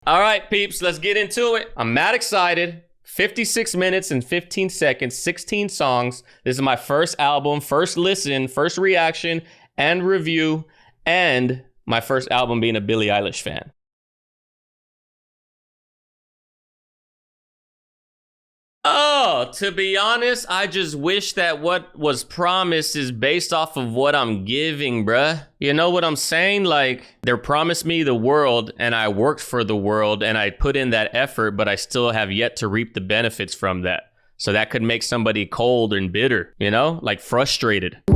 All right, peeps, let's get into it. I'm mad excited. 56 minutes and 15 seconds, 16 songs. This is my first album, first listen, first reaction and review, and my first album being a Billie Eilish fan. Oh, to be honest, I just wish that what was promised is based off of what I'm giving, bruh. You know what I'm saying? Like, they promised me the world and I worked for the world and I put in that effort, but I still have yet to reap the benefits from that. So that could make somebody cold and bitter, you know? Like frustrated. Who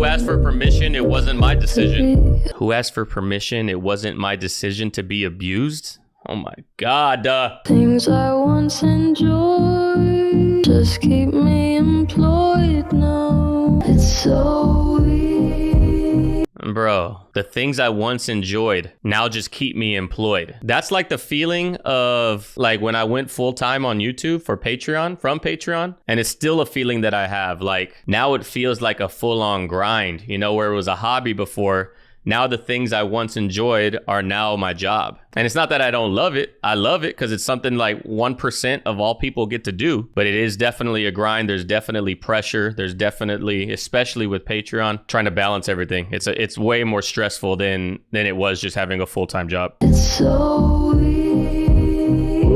asked for permission? It wasn't my decision. Who asked for permission? It wasn't my decision to be abused? Oh my God. Things I once enjoyed just keep me employed now. It's so weird. Bro, the things I once enjoyed now just keep me employed. That's like the feeling of like when I went full time on YouTube for Patreon, from Patreon. And it's still a feeling that I have. Like now it feels like a full on grind, you know, where it was a hobby before. Now the things I once enjoyed are now my job. And it's not that I don't love it. I love it because it's something like 1% of all people get to do. But it is definitely a grind. There's definitely pressure. There's definitely, especially with Patreon, trying to balance everything. It's way more stressful than it was just having a full-time job. It's so weird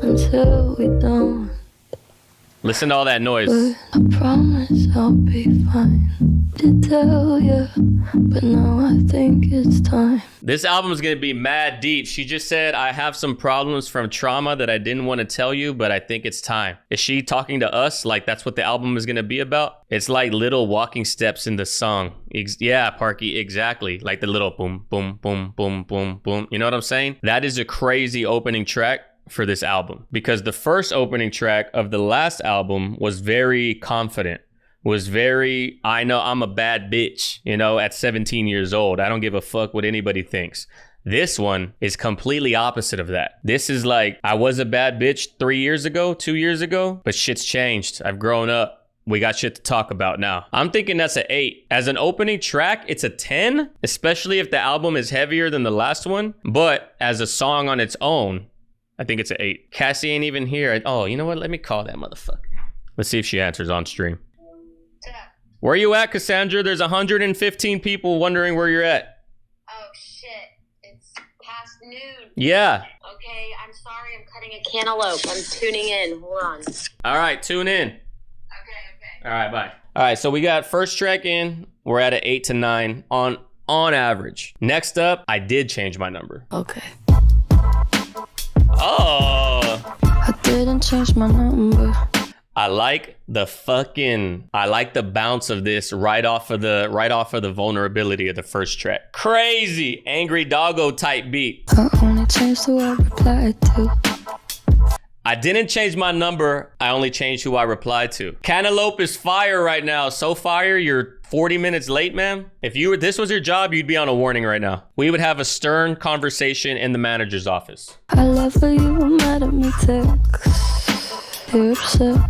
until we don't. Listen to all that noise. But I promise I'll be fine to tell you, but now I think it's time. This album is going to be mad deep. She just said, I have some problems from trauma that I didn't want to tell you, but I think it's time. Is she talking to us? Like that's what the album is going to be about? It's like little walking steps in the song. Yeah, Parky, exactly. Like the little boom, boom, boom, boom, boom, boom. You know what I'm saying? That is a crazy opening track for this album, because the first opening track of the last album was very confident, was very, I know I'm a bad bitch, you know, at 17 years old. I don't give a fuck what anybody thinks. This one is completely opposite of that. This is like, I was a bad bitch 3 years ago, 2 years ago, but shit's changed. I've grown up. We got shit to talk about now. I'm thinking that's an 8. As an opening track, it's a 10, especially if the album is heavier than the last one. But as a song on its own, I think it's an 8. Cassie ain't even here. Oh, you know what? Let me call that motherfucker. Let's see if she answers on stream. Where you at, Cassandra? There's 115 people wondering where you're at. Oh, shit. It's past noon. Yeah. Okay, I'm sorry. I'm cutting a cantaloupe. I'm tuning in. Hold on. All right, tune in. Okay. All right, bye. All right, so we got first track in. We're at an 8 to 9 on average. Next up, I did change my number. Okay. Oh. I didn't change my number. I like the bounce of this right off of the vulnerability of the first track. Crazy angry doggo type beat. I only changed who I replied to. I didn't change my number. I only changed who I replied to. Cantaloupe is fire right now. So fire, you're 40 minutes late, man. If this was your job, you'd be on a warning right now. We would have a stern conversation in the manager's office. I love how you were mad at me text. You're obsessed.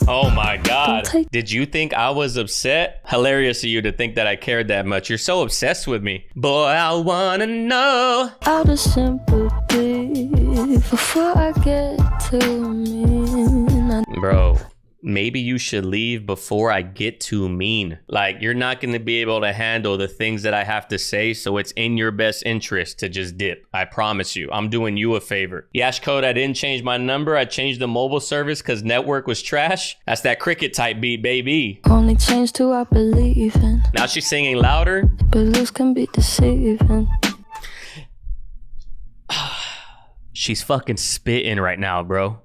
Oh my God. Did you think I was upset? Hilarious of you to think that I cared that much. You're so obsessed with me. Boy, I wanna know. Out of sympathy, before I get too mean. Bro, maybe you should leave before I get too mean. Like, you're not going to be able to handle the things that I have to say, so it's in your best interest to just dip. I promise you. I'm doing you a favor. Yash Code, I didn't change my number. I changed the mobile service because network was trash. That's that cricket type beat, baby. Only changed who I believe in. Now she's singing louder. But looks can be deceiving. She's fucking spitting right now, bro.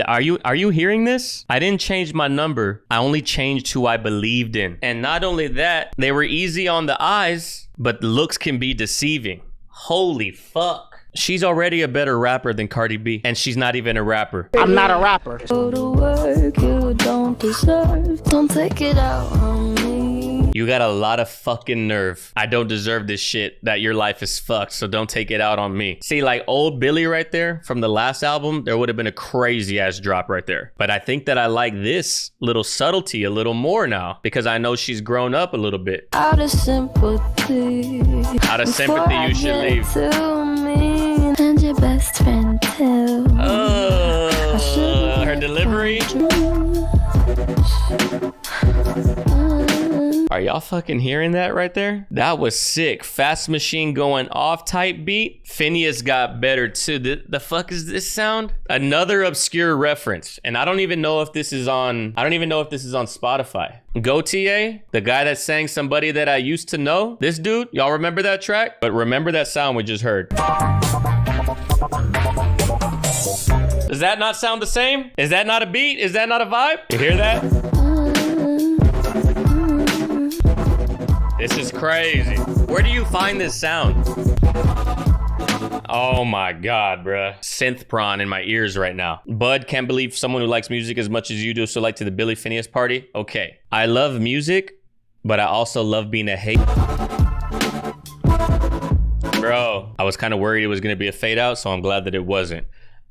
Are you hearing this? I didn't change my number. I only changed who I believed in. And not only that, they were easy on the eyes, but the looks can be deceiving. Holy fuck. She's already a better rapper than Cardi B, and she's not even a rapper. I'm not a rapper. Go to work you don't deserve. Don't take it out on me. You got a lot of fucking nerve. I don't deserve this shit that your life is fucked, so don't take it out on me. See, like old Billie right there from the last album, there would have been a crazy ass drop right there. But I think that I like this little subtlety a little more now because I know she's grown up a little bit. Out of sympathy. Out of sympathy, you should leave. And your best friend too. Her delivery. Are y'all fucking hearing that right there? That was sick. Fast Machine going off type beat. Phineas got better too. The fuck is this sound? Another obscure reference. And I don't even know if this is on Spotify. Gautier, the guy that sang Somebody That I Used to Know. This dude, y'all remember that track? But remember that sound we just heard. Does that not sound the same? Is that not a beat? Is that not a vibe? You hear that? This is crazy. Where do you find this sound? Oh my God, bruh. Synth prawn in my ears right now. Bud, can't believe someone who likes music as much as you do so like to the Billy Phineas party. Okay. I love music, but I also love being a hate. Bro, I was kind of worried it was going to be a fade out, so I'm glad that it wasn't.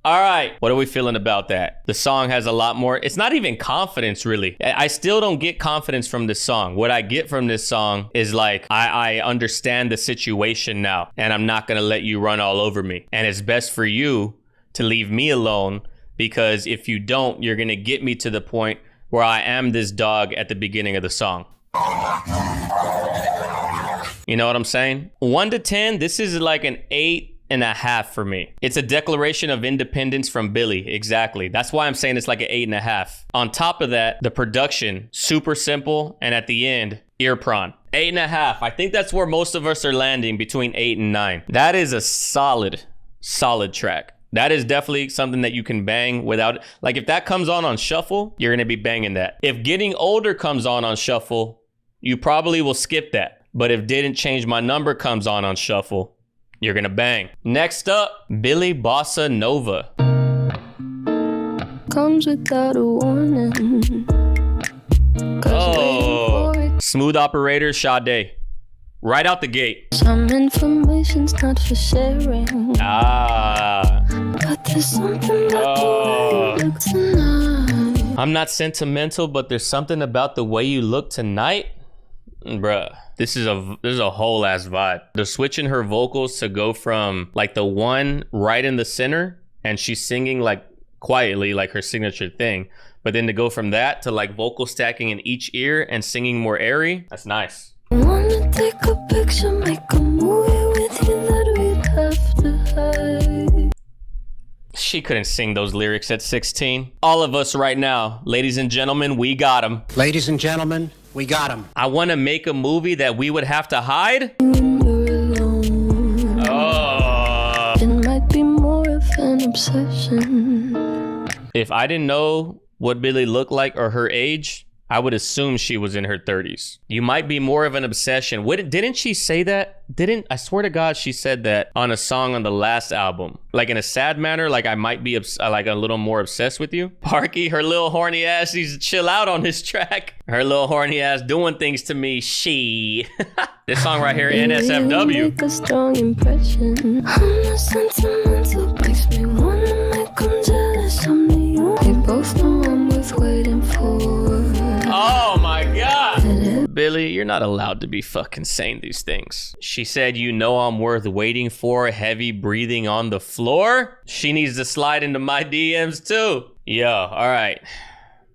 All right, what are we feeling about that? The song has a lot more. It's not even confidence, really. I still don't get confidence from this song. What I get from this song is like, I understand the situation now, and I'm not gonna let you run all over me. And it's best for you to leave me alone, because if you don't, you're gonna get me to the point where I am this dog at the beginning of the song. You know what I'm saying? 1 to 10, this is like an 8.5 for me. It's a declaration of independence from Billie. Exactly. That's why I'm saying it's like an 8.5. On top of that, the production, super simple. And at the end, ear prawn. 8.5. I think that's where most of us are landing, between 8 and 9. That is a solid track. That is definitely something that you can bang without, like if that comes on shuffle, you're going to be banging that. If Getting Older comes on shuffle, you probably will skip that. But if Didn't Change My Number comes on shuffle, you're gonna bang. Next up, Billie Bossa Nova. Comes without a warning. Oh, Smooth Operator, Sade. Right out the gate. Some information's not for sharing. But there's something about the way you look tonight. I'm not sentimental, but there's something about the way you look tonight. Bruh, this is a whole ass vibe. They're switching her vocals to go from like the one right in the center, and she's singing like quietly, like her signature thing. But then to go from that to like vocal stacking in each ear and singing more airy, that's nice. Wanna take a picture, make a movie with you that we'd have to hide. She couldn't sing those lyrics at 16. All of us right now, ladies and gentlemen, we got him. Ladies and gentlemen, we got him. I want to make a movie that we would have to hide. When you're alone, it might be more of an obsession. If I didn't know what Billie looked like or her age, I would assume she was in her 30s. You might be more of an obsession. Didn't she say that? I swear to God, she said that on a song on the last album. Like in a sad manner, like I might be like a little more obsessed with you. Parky, her little horny ass needs to chill out on this track. Her little horny ass doing things to me. She. This song right here, NSFW. Make a strong impression. I'm not sentimental, makes me wanna make 'em jealous. I'm the only. We both know I'm worth waiting for. Oh my God. Billie, you're not allowed to be fucking saying these things. She said, you know I'm worth waiting for, heavy breathing on the floor. She needs to slide into my DMs too. Yo, all right.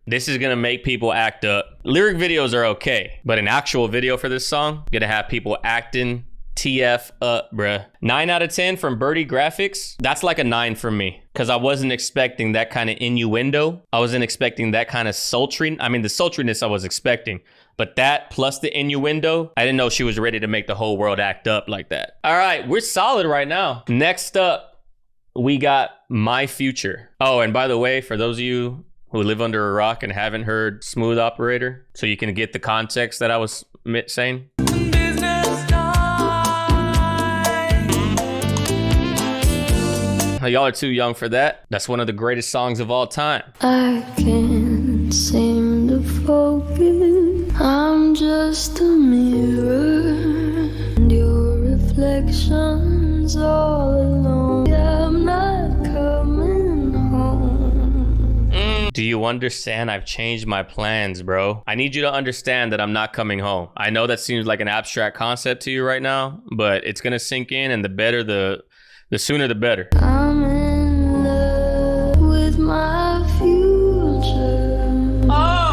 This is gonna make people act up. Lyric videos are okay, but an actual video for this song, gonna have people acting TF up, bruh. 9 out of 10 from Birdie Graphics. That's like a 9 for me, because I wasn't expecting that kind of innuendo. I wasn't expecting that kind of sultry. I mean, the sultriness I was expecting, but that plus the innuendo, I didn't know she was ready to make the whole world act up like that. All right, we're solid right now. Next up, we got My Future. Oh, and by the way, for those of you who live under a rock and haven't heard Smooth Operator, so you can get the context that I was saying. Y'all are too young for that. That's one of the greatest songs of all time. I can't seem to focus. I'm I'm just a mirror, and your reflections all alone. Yeah, I'm not coming home. Do you understand? I've changed my plans, bro. I need you to understand that I'm not coming home. I know that seems like an abstract concept to you right now, but it's gonna sink in, and the sooner the better. I'm in love with my future. Oh!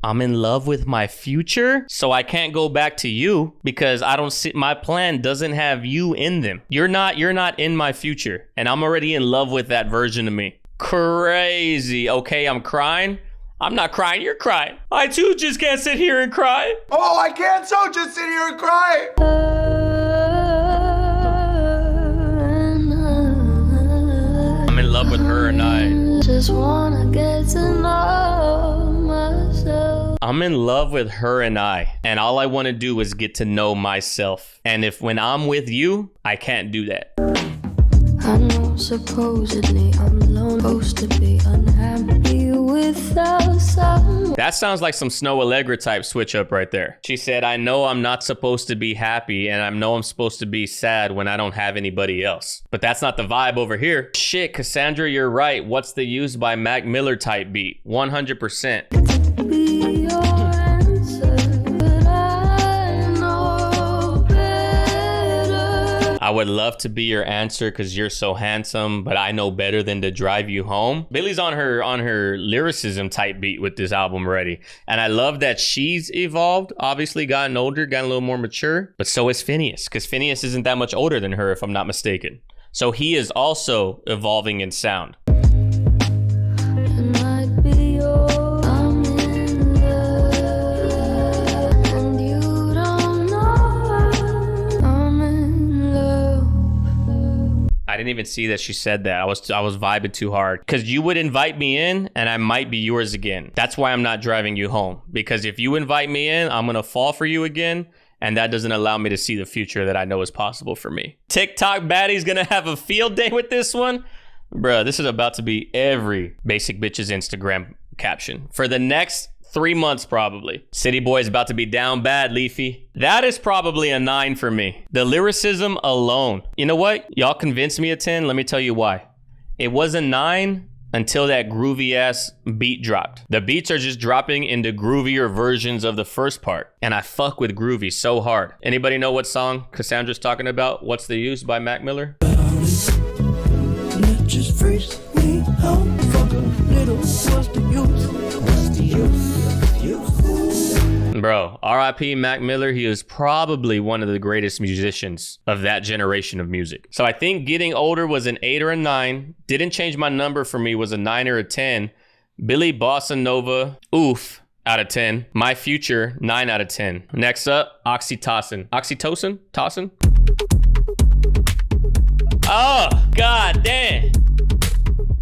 I'm in love with my future, so I can't go back to you because I don't see, my plan doesn't have you in them. You're not in my future, and I'm already in love with that version of me. Crazy. Okay, I'm crying. I'm not crying, you're crying. I too just can't sit here and cry. Oh, I can't so just sit here and cry. I'm in love with her and I. Just wanna get to know myself. I'm in love with her and and all I want to do is get to know myself. And if when I'm with you, I can't do that. I know supposedly I'm alone, supposed to be unhappy without someone. That sounds like some Snow Allegra type switch up right there. She said, I know I'm not supposed to be happy and I know I'm supposed to be sad when I don't have anybody else. But that's not the vibe over here. Shit, Cassandra, you're right. What's the Use by Mac Miller type beat? 100%. Be your answer, but I know better. I would love to be your answer because you're so handsome, but I know better than to drive you home. Billie's on her lyricism type beat with this album already. And I love that she's evolved, obviously gotten older, gotten a little more mature, but so is Phineas, because Phineas isn't that much older than her, if I'm not mistaken. So he is also evolving in sound. And I'd be yours. I'm in love, and you don't know I'm in love. I didn't even see that she said that. I was vibing too hard because you would invite me in and I might be yours again. That's why I'm not driving you home, because if you invite me in, I'm gonna fall for you again. And that doesn't allow me to see the future that I know is possible for me. TikTok baddie's gonna have a field day with this one. Bruh, this is about to be every basic bitch's Instagram caption for the next 3 months probably. City Boy is about to be down bad, Leafy. That is probably a 9 for me. The lyricism alone. You know what? Y'all convinced me a 10. Let me tell you why. It was a 9 until that groovy ass beat dropped. The beats are just dropping into groovier versions of the first part. And I fuck with groovy so hard. Anybody know what song Cassandra's talking about? What's the Use by Mac Miller? Just freeze me out, fuck a little, what's the use? What's the use? Bro, R.I.P. Mac Miller, he is probably one of the greatest musicians of that generation of music. So I think Getting Older was an 8 or a 9. Didn't change my number for me, was a 9 or a 10. Billy Bossa Nova, oof, out of 10. My Future, 9 out of 10. Next up, Oxytocin. Oxytocin? Tossin? Oh, god damn.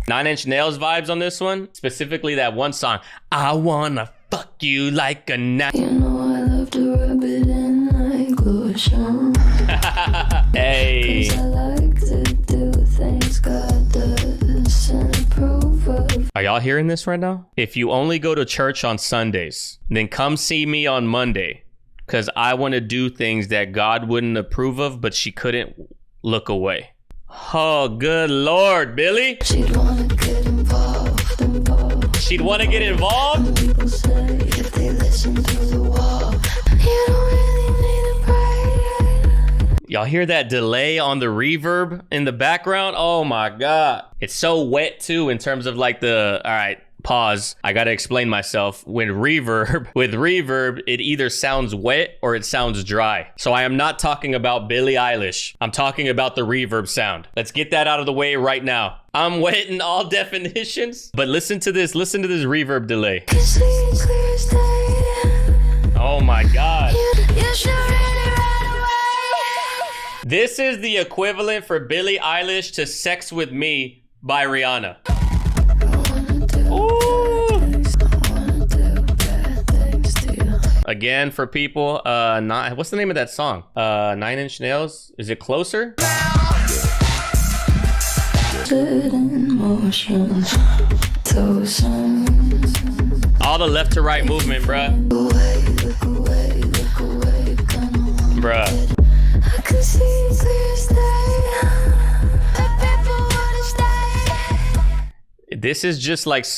9 Inch Nails vibes on this one. Specifically that one song. I wanna fuck you like a knife. You know I love to rub it in like lotion. Hey. 'Cause I like to do things God doesn't approve of. Are y'all hearing this right now? If you only go to church on Sundays, then come see me on Monday. Cause I wanna do things that God wouldn't approve of, but she couldn't look away. Oh, good Lord, Billy. She'd wanna get involved. She'd want to get involved? People say if they listen to the wall, you don't really need a prayer. Y'all hear that delay on the reverb in the background? Oh my God. It's so wet too in terms of like the, all right, pause. I gotta explain myself. With reverb, it either sounds wet or it sounds dry. So I am not talking about Billie Eilish. I'm talking about the reverb sound. Let's get that out of the way right now. I'm wet in all definitions, but listen to this reverb delay. Oh my God. This is the equivalent for Billie Eilish to Sex With Me by Rihanna. Again, for people, what's the name of that song? 9 Inch Nails? Is it Closer? All the left to right movement, bruh. Bruh. I can see clear as day. The people wanna stay. This is just like it's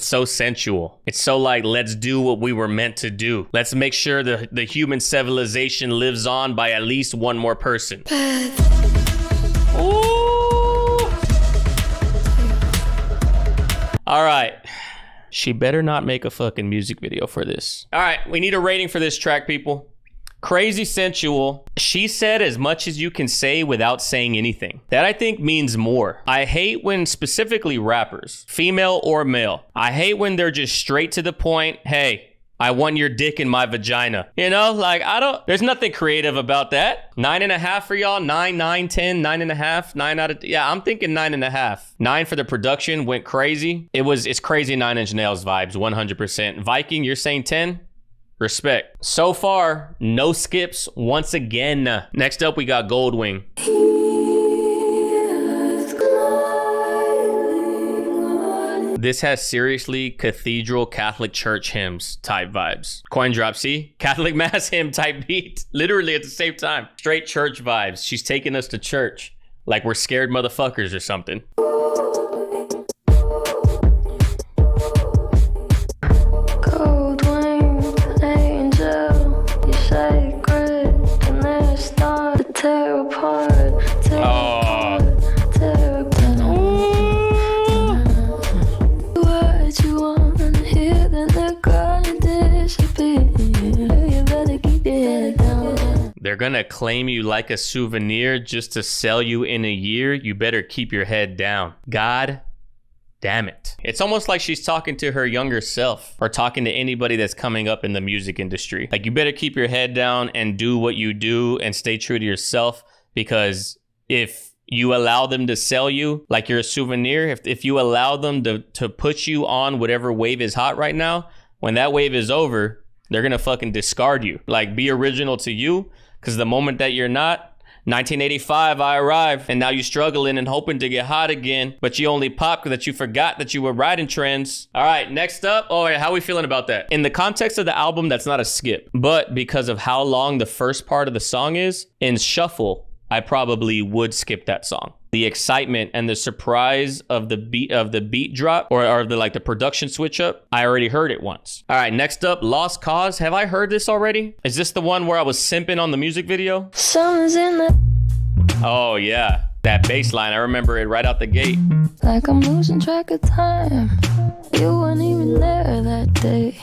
so sensual. It's so like, let's do what we were meant to do. Let's make sure the human civilization lives on by at least one more person. Ooh. All right. She better not make a fucking music video for this. All right, we need a rating for this track, people. Crazy sensual. She said as much as you can say without saying anything. That I think means more. I hate when specifically rappers, female or male, I hate when they're just straight to the point. Hey, I want your dick in my vagina. You know, like there's nothing creative about that. 9.5 for y'all, 9, 9, 10, 9.5, 9 out of, yeah, I'm thinking 9.5. 9 for the production, went crazy. It's crazy 9 Inch Nails vibes, 100%. Viking, you're saying 10? Respect. So far, no skips once again. Next up, we got Goldwing. This has seriously cathedral Catholic church hymns type vibes. Coin drop, see? Catholic mass hymn type beat. Literally at the same time. Straight church vibes. She's taking us to church. Like we're scared motherfuckers or something. Goldwing, angel, you sacred, and there's not to tear apart. Tear apart. What you want to hear, then they're gonna disappear. You better keep your head down. They're gonna claim you like a souvenir just to sell you in a year. You better keep your head down. God damn it. It's almost like she's talking to her younger self or talking to anybody that's coming up in the music industry. Like, you better keep your head down and do what you do and stay true to yourself, because if you allow them to sell you like you're a souvenir, if you allow them to put you on whatever wave is hot right now, when that wave is over, they're gonna fucking discard you. Like, be original to you, because the moment that you're not, 1985, I arrived, and now you're struggling and hoping to get hot again, but you only popped because you forgot that you were riding trends. All right, next up. Oh, yeah, how are we feeling about that? In the context of the album, that's not a skip, but because of how long the first part of the song is, in shuffle, I probably would skip that song. The excitement and the surprise of the beat drop or the production switch up, I already heard it once. All right, next up, Lost Cause. Have I heard this already? Is this the one where I was simping on the music video? Someone's in the Oh yeah, that bass line, I remember it right out the gate. like I'm losing track of time. You weren't even there that day.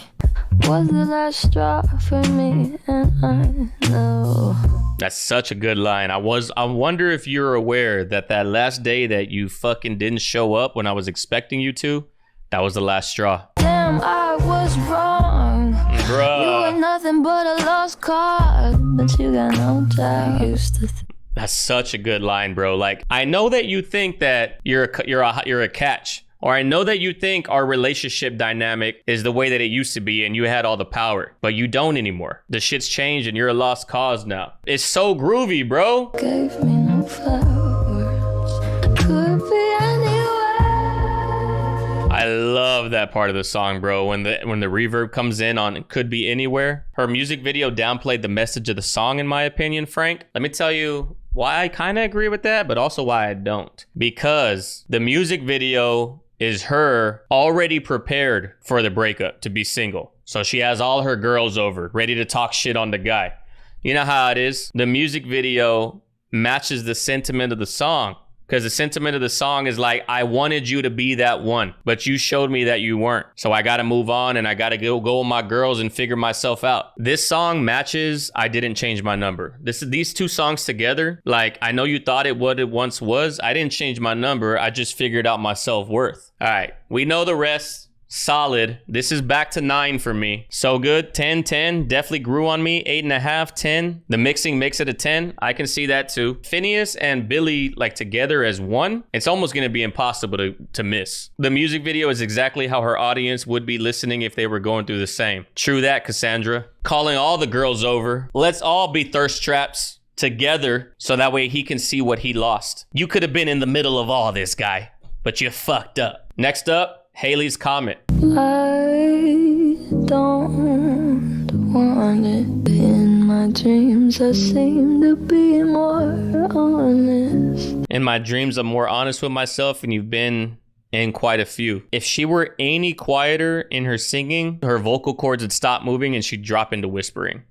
Was the last straw for me, and I know. That's such a good line. I wonder if you're aware that last day that you fucking didn't show up when I was expecting you to, that was the last straw. Damn, I was wrong. Bruh. You were nothing but a lost cause, but you got no job. Used to That's such a good line, bro. Like, I know that you think that you're a catch, or I know that you think our relationship dynamic is the way that it used to be and you had all the power, but you don't anymore. The shit's changed and you're a lost cause now. It's so groovy, bro. gave me no flowers. Could be anywhere. I love that part of the song, bro. When the reverb comes in on Could Be Anywhere. Her music video downplayed the message of the song, in my opinion, Frank. Let me tell you why I kind of agree with that, but also why I don't. Because the music video is her already prepared for the breakup to be single. So she has all her girls over, ready to talk shit on the guy. You know how it is? The music video matches the sentiment of the song. Because the sentiment of the song is like, I wanted you to be that one, but you showed me that you weren't. So I got to move on and I got to go with my girls and figure myself out. This song matches I Didn't Change My Number. These two songs together, like, I know you thought it what it once was. I didn't change my number. I just figured out my self-worth. All right, we know the rest. Solid. This is back to 9 for me. So good. 10, 10. Definitely grew on me. 8.5, 10. The mixing makes it a 10. I can see that too. Phineas and Billie, like, together as one, it's almost going to be impossible to miss. The music video is exactly how her audience would be listening if they were going through the same. True that, Cassandra. Calling all the girls over. Let's all be thirst traps together so that way he can see what he lost. You could have been in the middle of all this, guy, but you fucked up. Next up, Haley's Comet. I don't want it in my my dreams, I seem to be more honest. In my dreams, I'm more honest with myself, and you've been in quite a few. If she were any quieter in her singing, her vocal cords would stop moving and she'd drop into whispering.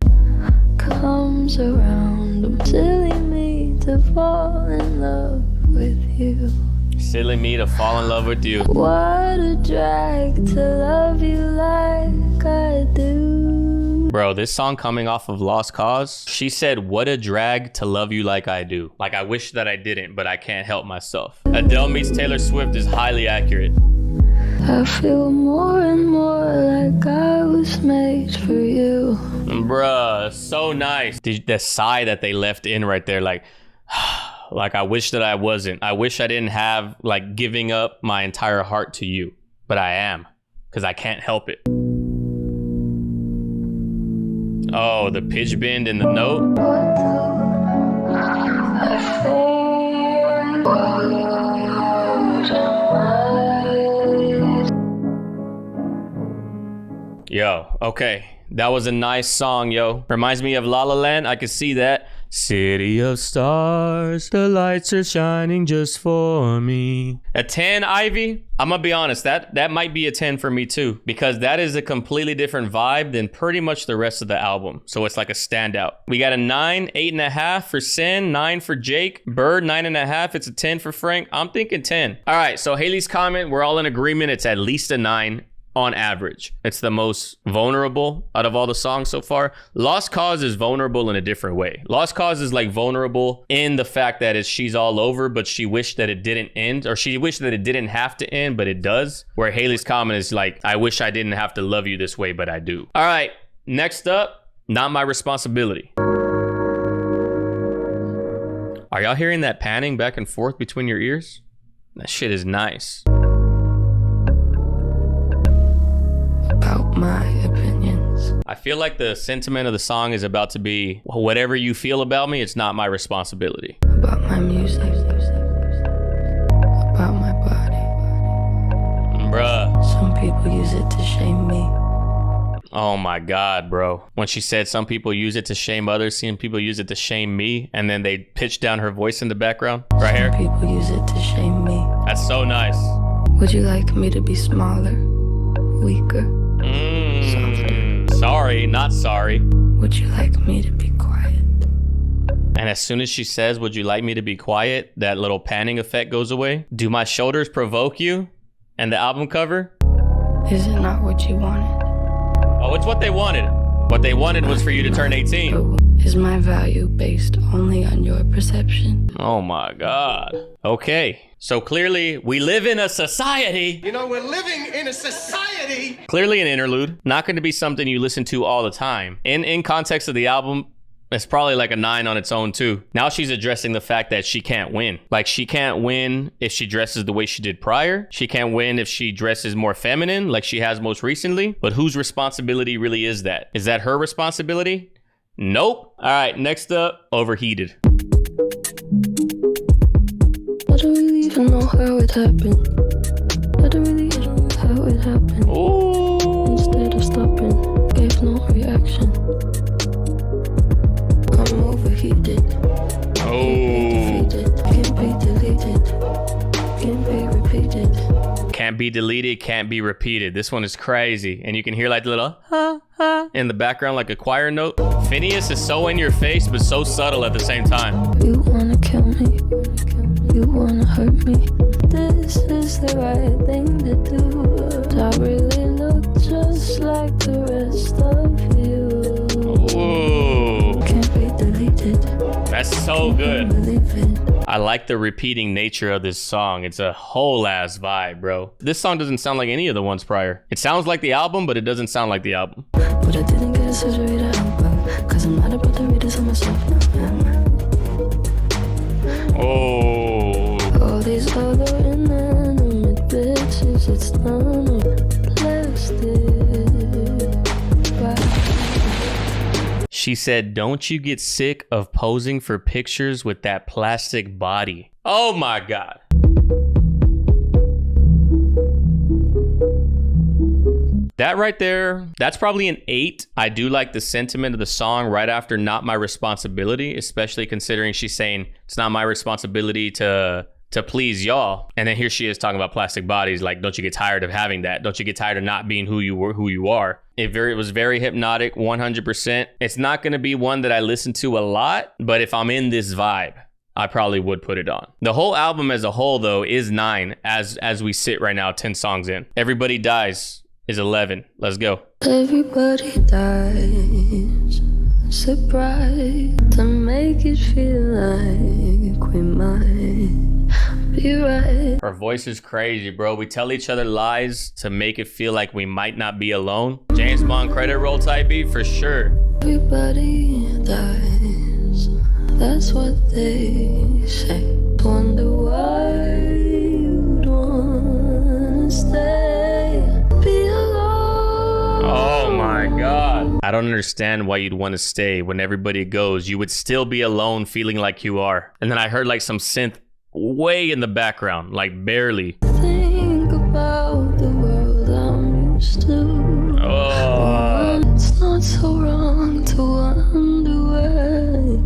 Comes around, I'm silly me to fall in love with you. Silly me to fall in love with you. What a drag to love you like I do. Bro, this song coming off of Lost Cause, she said, what a drag to love you like I do. Like, I wish that I didn't, but I can't help myself. Adele meets Taylor Swift is highly accurate. I feel more and more like I was made for you. Bruh, so nice. The sigh that they left in right there, like, like I wish that I wasn't. I wish I didn't have, like, giving up my entire heart to you. But I am, because I can't help it. Oh, the pitch bend in the note. Yo, okay. That was a nice song, yo. Reminds me of La La Land. I could see that. City of stars, the lights are shining just for me. A 10, Ivy? I'm gonna be honest, that might be a 10 for me too, because that is a completely different vibe than pretty much the rest of the album. So it's like a standout. We got a 9, 8.5 for Sin, 9 for Jake, Bird 9.5. It's a 10 for Frank. I'm thinking 10. All right, so Haley's comment, we're all in agreement. It's at least a 9. On average. It's the most vulnerable out of all the songs so far. Lost Cause is vulnerable in a different way. Lost Cause is like vulnerable in the fact that she's all over, but she wished that it didn't end, or she wished that it didn't have to end, but it does. Where Haley's comment is like, I wish I didn't have to love you this way, but I do. All right, next up, Not My Responsibility. Are y'all hearing that panning back and forth between your ears? That shit is nice. About my opinions. I feel like the sentiment of the song is about to be, whatever you feel about me, it's not my responsibility. About my music. About my body. Bruh. Some people use it to shame me. Oh my God, bro. When she said some people use it to shame others, some people use it to shame me, and then they pitched down her voice in the background. Right here. Some people use it to shame me. That's so nice. Would you like me to be smaller? Weaker? Sorry, not sorry. Would you like me to be quiet? And as soon as she says, would you like me to be quiet, that little panning effect goes away. Do my shoulders provoke you? And the album cover? Is it not what you wanted? Oh, it's what they wanted. What they wanted was for you to turn 18. Oh, is my value based only on your perception? Oh my God. Okay. So clearly we live in a society. You know, we're living in a society. Clearly an interlude. Not going to be something you listen to all the time. In context of the album, it's probably like a 9 on its own too. Now she's addressing the fact that she can't win. Like, she can't win if she dresses the way she did prior. She can't win if she dresses more feminine like she has most recently. But whose responsibility really is that? Is that her responsibility? Nope. All right, next up, Overheated. I don't really even know how it happened. I don't really know how it happened. Ooh. Instead of stopping, gave no reaction. I'm overheated. Oh. Can't be deleted. Can't be repeated. Can't be deleted, can't be repeated. This one is crazy. And you can hear like the little ha ha in the background, like a choir note. Phineas is so in your face, but so subtle at the same time. You wanna kill me. You wanna hurt me. This is the right thing to do. I really look just like the rest of you. Ooh. Can't be deleted. That's so good. Believe it. I like the repeating nature of this song. It's a whole ass vibe, bro. This song doesn't sound like any of the ones prior. It sounds like the album, but it doesn't sound like the album. But I didn't get surgery to help out, 'cause I'm not about to read this on myself now, am I? Oh. All these other inanimate bitches, it's none of plastic. She said, don't you get sick of posing for pictures with that plastic body? Oh my God. That right there, that's probably an 8. I do like the sentiment of the song right after Not My Responsibility, especially considering she's saying it's not my responsibility to please y'all. And then here she is talking about plastic bodies. Like, don't you get tired of having that? Don't you get tired of not being who you are? It was very hypnotic, 100%. It's not going to be one that I listen to a lot, but if I'm in this vibe, I probably would put it on. The whole album as a whole, though, is 9 as we sit right now, 10 songs in. Everybody Dies is 11. Let's go. Everybody dies. Surprise to make it feel like we might be right. Her voice is crazy, bro. We tell each other lies to make it feel like we might not be alone. James Bond credit roll type beat for sure. Everybody dies. That's what they say. Wonder why you don't wanna stay. Be alone. Oh my God. I don't understand why you'd want to stay when everybody goes. You would still be alone feeling like you are. And then I heard like some synth way in the background, like barely. Think about the world I'm used to. Oh. It's not so wrong to wonder why.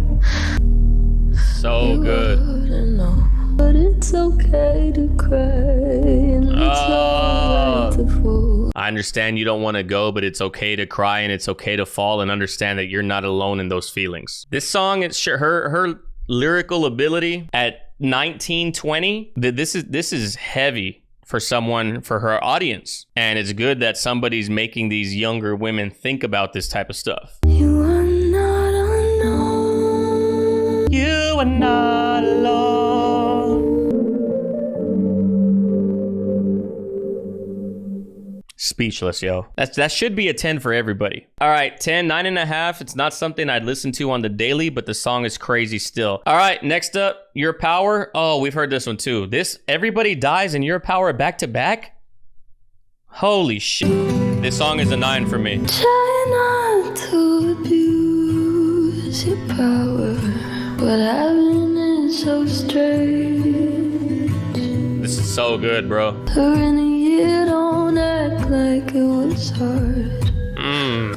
So good. Know, but it's okay to cry and it's alright to fall. I understand you don't want to go, but it's okay to cry and it's okay to fall, and understand that you're not alone in those feelings. This song, it's her lyrical ability at 19, 20, this is heavy for her audience. And it's good that somebody's making these younger women think about this type of stuff. You are not alone. You are not alone. Speechless, yo. That should be a 10 for everybody. All right, 10, 9.5. It's not something I'd listen to on the daily, but the song is crazy still. All right, next up, Your Power. Oh, we've heard this one too. This Everybody Dies and Your Power back to back. Holy shit. This song is a 9 for me. Try not to abuse your power, but having it so strange. This is so good, bro. Her in a year don't act like it was hard.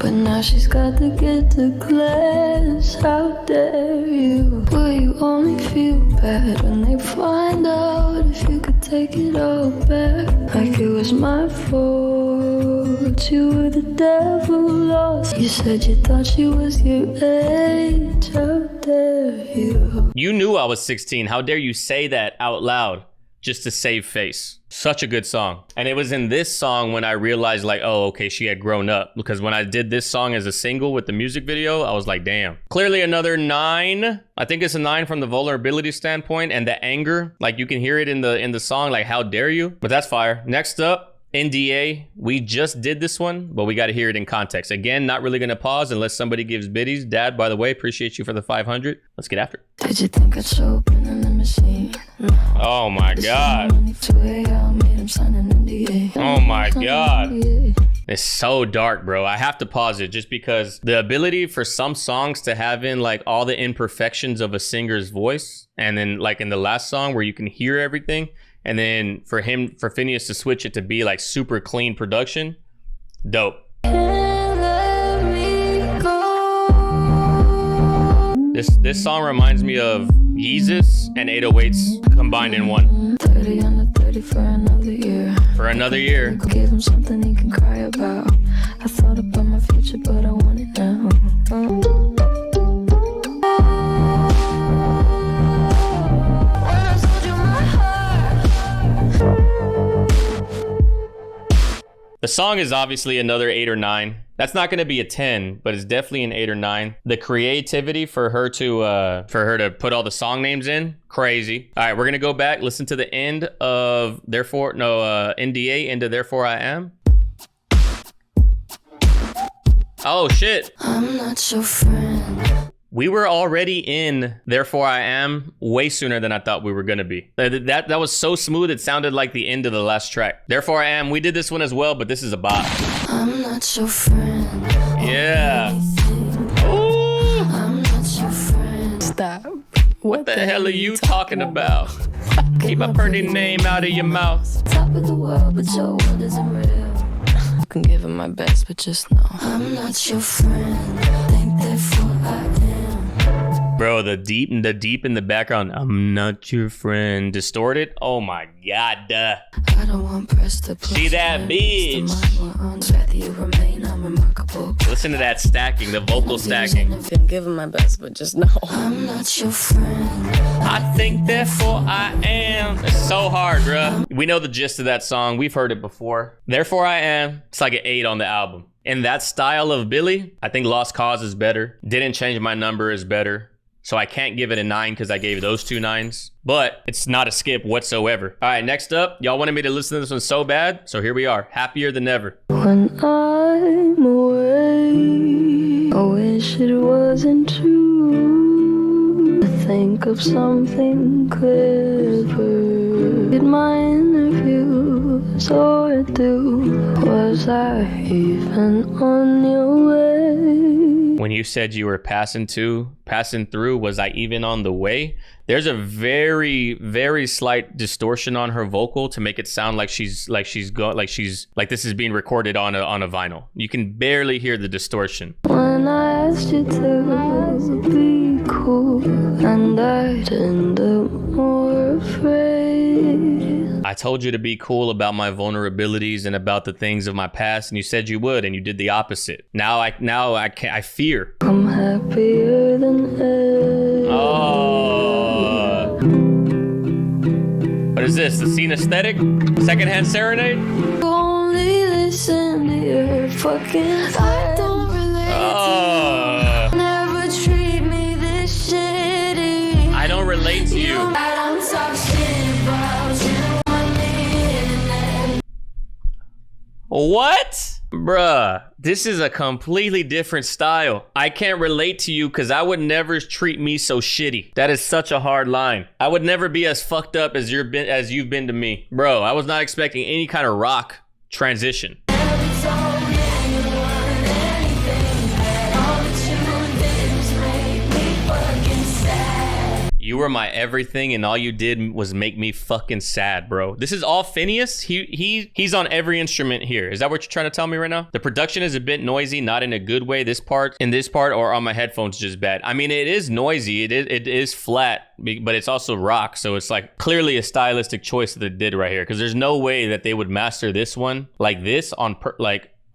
But now she's got to get to class. How dare you? Will you only feel bad when they find out if you could take it all back? Like it was my fault. You were the devil lost. You said you thought she was your age. How dare you? You knew I was 16. How dare you say that out loud just to save face? Such a good song. And it was in this song when I realized like, oh, okay, she had grown up. Because when I did this song as a single with the music video, I was like, damn. Clearly another 9. I think it's a 9 from the vulnerability standpoint and the anger. Like you can hear it in the song, like how dare you? But that's fire. Next up, NDA. We just did this one, but we got to hear it in context. Again, not really going to pause unless somebody gives biddies. Dad, by the way, appreciate you for the 500. Let's get after it. Did you think I'd show up in the machine? Oh my God. Oh my God. It's so dark, bro. I have to pause it just because the ability for some songs to have in like all the imperfections of a singer's voice, and then like in the last song where you can hear everything, and then for Phineas to switch it to be like super clean production, dope. This song reminds me of Yeezus and 808s combined in one. 30 under 30 for another year. For another year. Give him something he can cry about. I thought about my future, but I want it now. The song is obviously another 8 or 9. That's not going to be a 10, but it's definitely an 8 or 9. The creativity for her to put all the song names in, crazy. All right, we're going to go back, listen to the end of NDA into Therefore I Am. Oh shit. I'm not your friend. We were already in Therefore I Am way sooner than I thought we were going to be. That was so smooth, it sounded like the end of the last track. Therefore I Am, we did this one as well, but this is a bop. I'm not your friend. Yeah. Ooh. I'm not your friend. Stop. What the hell are you talking about? Keep my pretty name out of your mouth. Top of the world, but your world isn't real. Been giving my best, but just know I'm not your friend. Think therefore I am. Bro, the deep in the background. I'm not your friend. Distorted. Oh my god. I don't want press to push. See that bitch. Rather you remain unremarkable. Listen to that stacking, the vocal stacking. Been giving my best, but just know I'm not your friend. I think therefore I am. It's so hard, bruh. We know the gist of that song. We've heard it before. Therefore I am. It's like an 8 on the album. In that style of Billie, I think Lost Cause is better. Didn't Change My Number is better. So I can't give it a 9 because I gave those 2 9s. But it's not a skip whatsoever. All right, next up. Y'all wanted me to listen to this one so bad. So here we are. Happier Than Ever. When I'm away, I wish it wasn't true. I think of something clever. Did my interview sort through? Was I even on your way? When you said you were passing through, was I even on the way? There's a very, very slight distortion on her vocal to make it sound like this is being recorded on a vinyl. You can barely hear the distortion. When I asked you to be cool, and I'd end up more afraid. I told you to be cool about my vulnerabilities and about the things of my past, and you said you would, and you did the opposite. Now I fear. I'm happier than ever. Oh. What is this? The Synesthetic? Secondhand Serenade? Only listen to your fucking I don't relate to you. Never treat me this shitty. I don't relate to you. I don't talk shit about you on the internet. What? Bruh, this is a completely different style. I can't relate to you because I would never treat me so shitty. That is such a hard line. I would never be as fucked up as you've been to me. Bro, I was not expecting any kind of rock transition. You were my everything, and all you did was make me fucking sad, bro. This is all Phineas. He's on every instrument here. Is that what you're trying to tell me right now? The production is a bit noisy, not in a good way. This part, or on my headphones, just bad. I mean, it is noisy. It is flat, but it's also rock. So it's like clearly a stylistic choice that they did right here. Because there's no way that they would master this one like this on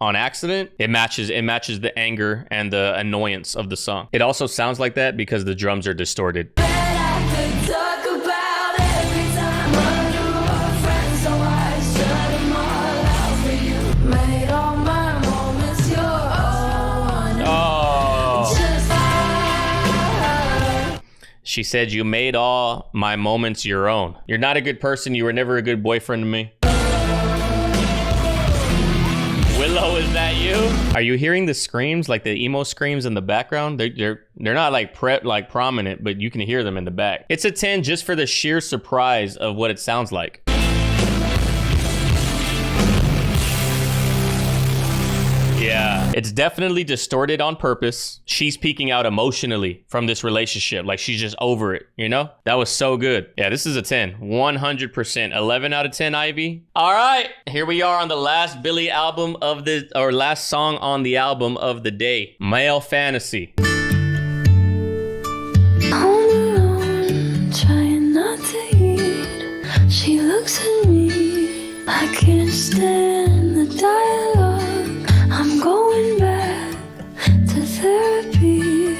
accident. It matches the anger and the annoyance of the song. It also sounds like that because the drums are distorted. She said, you made all my moments your own. You're not a good person. You were never a good boyfriend to me. Willow, is that you? Are you hearing the screams, like the emo screams in the background? They're not like prominent, but you can hear them in the back. It's a 10 just for the sheer surprise of what it sounds like. Yeah, it's definitely distorted on purpose. She's peeking out emotionally from this relationship. Like she's just over it, you know? That was so good. Yeah, this is a 10, 100%. 11 out of 10, Ivy. All right, here we are on the last Billie album last song on the album of the day. Male Fantasy. Trying not to eat. She looks at me. I can't stand the dialogue. I'm going back to therapy.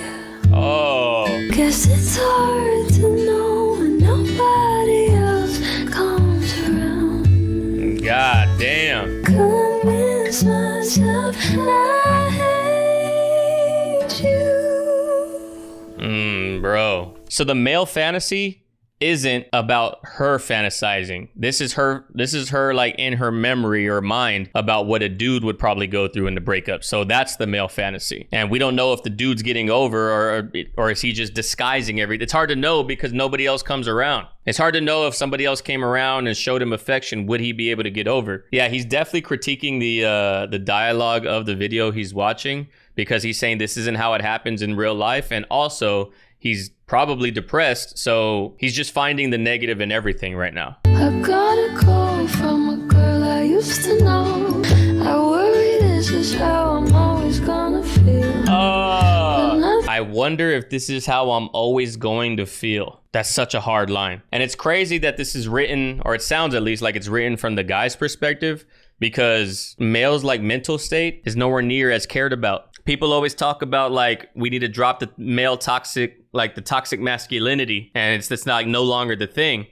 Oh. Guess it's hard to know when nobody else comes around. God damn. Convince myself I hate you. Bro. So the Male Fantasy isn't about her fantasizing. This is her like in her memory or mind about what a dude would probably go through in the breakup. So that's the male fantasy. And we don't know if the dude's getting over or is he just disguising everything. It's hard to know because nobody else comes around. It's hard to know if somebody else came around and showed him affection, would he be able to get over? Yeah, he's definitely critiquing the dialogue of the video he's watching because he's saying this isn't how it happens in real life. And also he's probably depressed, so he's just finding the negative in everything right now. I got a call from a girl I used to know. I worry is how I'm always gonna feel. I wonder if this is how I'm always going to feel. That's such a hard line. And it's crazy that this is written, or it sounds at least like it's written from the guy's perspective, because males' like mental state is nowhere near as cared about. People always talk about like we need to drop the male toxic, like the toxic masculinity, and it's not no longer the thing.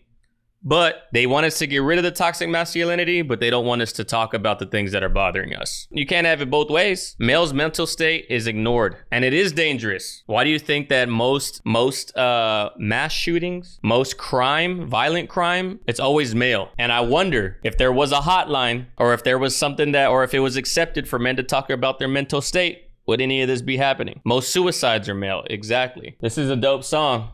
But they want us to get rid of the toxic masculinity, but they don't want us to talk about the things that are bothering us. You can't have it both ways. Male's mental state is ignored, and it is dangerous. Why do you think that most mass shootings, most crime, violent crime, it's always male? And I wonder if there was a hotline, or if there was something that, or if it was accepted for men to talk about their mental state, would any of this be happening? Most suicides are male, exactly. This is a dope song.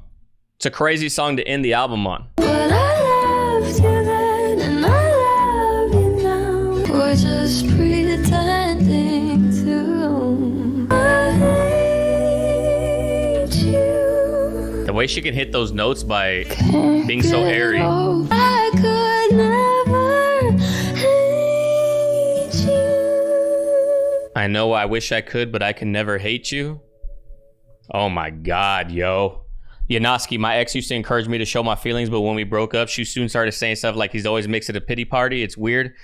It's a crazy song to end the album on. But I loved you then and I love you now. We're just pretending to. I hate you. The way she can hit those notes by being so airy. I could never hate you. I know I wish I could, but I can never hate you. Oh my God, yo. Yanoski, my ex used to encourage me to show my feelings, but when we broke up, she soon started saying stuff like he's always makes it a pity party. It's weird.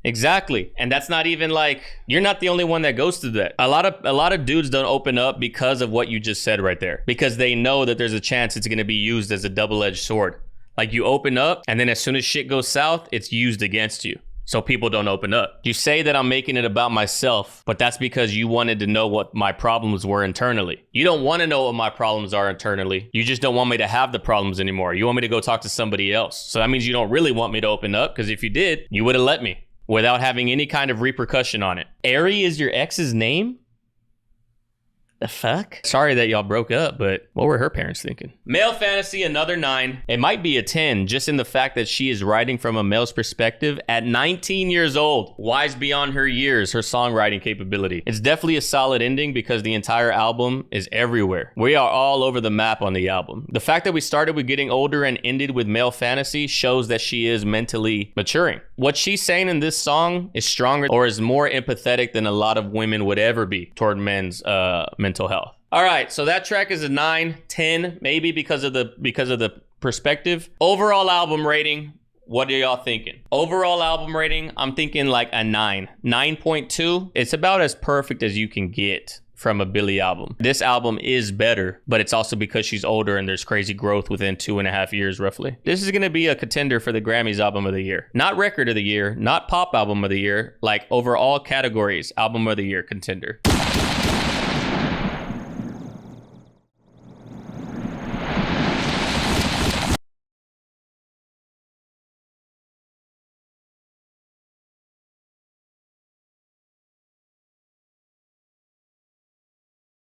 Exactly. And that's not even like, you're not the only one that goes through that. A lot of dudes don't open up because of what you just said right there, because they know that there's a chance it's going to be used as a double-edged sword. Like you open up and then as soon as shit goes south, it's used against you. So people don't open up. You say that I'm making it about myself, but that's because you wanted to know what my problems were internally. You don't want to know what my problems are internally. You just don't want me to have the problems anymore. You want me to go talk to somebody else. So that means you don't really want me to open up, because if you did, you would have let me without having any kind of repercussion on it. Ari is your ex's name? The fuck? Sorry that y'all broke up, but what were her parents thinking? Male fantasy, another 9. It might be a 10, just in the fact that she is writing from a male's perspective at 19 years old. Wise beyond her years, her songwriting capability. It's definitely a solid ending because the entire album is everywhere. We are all over the map on the album. The fact that we started with getting older and ended with male fantasy shows that she is mentally maturing. What she's saying in this song is stronger, or is more empathetic than a lot of women would ever be toward men's mental health. All right, so that track is a 9, 10, maybe because of the perspective. Overall album rating, what are y'all thinking? Overall album rating, I'm thinking like a 9, 9.2. It's about as perfect as you can get from a Billie album. This album is better, but it's also because she's older and there's crazy growth within 2.5 years roughly. This is gonna be a contender for the Grammys album of the year. Not record of the year, not pop album of the year, like overall categories, album of the year contender.